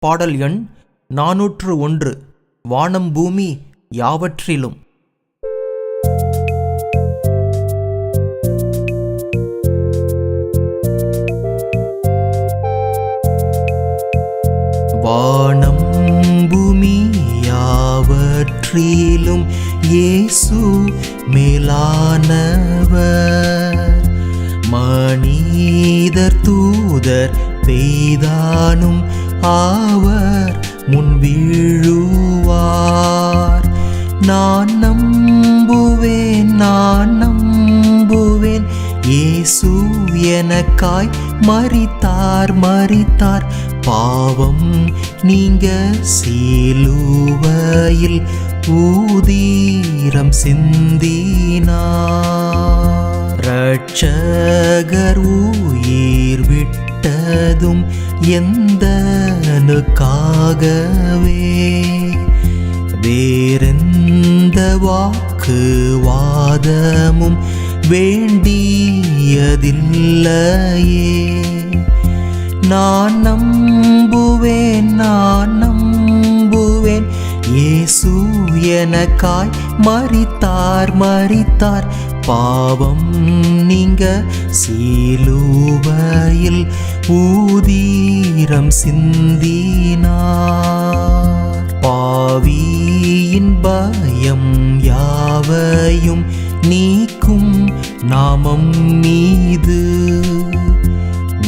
பாடல் எண் 401. வானம் பூமி யாவற்றிலும். வானம் பூமி யாவற்றிலும் இயேசு மேலானவர். மனிதர் தூதர் பெய்தானும் அவர் முன் வீழுவார். நான் நம்புவேன் இயேசு எனக்காய் மரித்தார் பாவம் நீங்க சிலுவையில் ஊதிரம் சிந்தினார். இரட்சகர் உயிர் விட்டதும் எந்தனுக்காகவே, வேறெந்த வாக்குவாதமும் வேண்டியதில்லையே. நான் நம்புவேன் இயேசு எனக்காய் மரித்தார் பாவம் நீங்க சிலுவையில் ஊதிரம் சிந்தினார். பாவியின் பயம் யாவையும் நீக்கும் நாமம் மீது,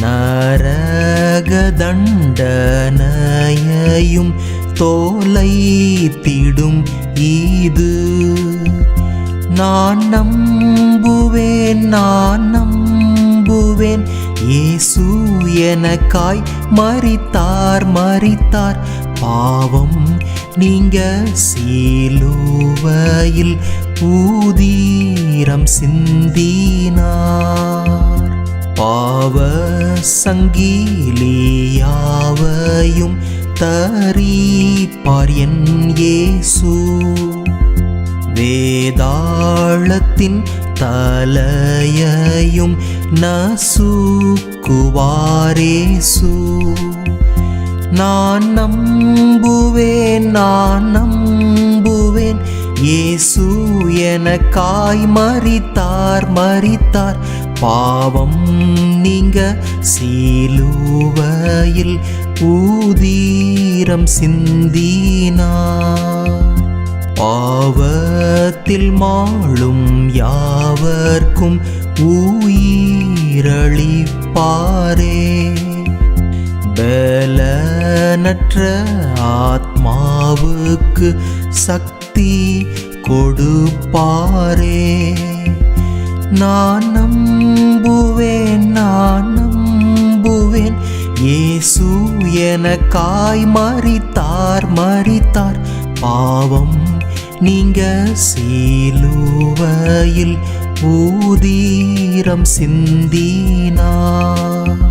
நரக தண்டனையையும் தோலைத்திடும் இது. நான் நம்புவேன் இயேசு எனக்காய் மரித்தார் பாவம் நீங்க சிலுவையில் ஊதிரம் சிந்தினார். பாவ சங்கிலியாவையும் தரிப்பார் என் இயேசு. வேதாளத்தின் தலையையும் நசுக்குவாரேசு. நான் நம்புவேன் இயேசு எனக்காய் மரித்தார் பாவம் நீங்க சிலுவையில் ஊதிரம் சிந்தினார். பாவத்தில் மாளும் யாவர்க்கும் உயிரளிப்பாரே, பலனற்ற ஆத்மாவுக்கு சக்தி கொடுப்பாரே. நான் நம்புவேன் இயேசு எனக்காய் மரித்தார் பாவம் நீங்க சிலுவையில் ஊதிரம் சிந்தினார்.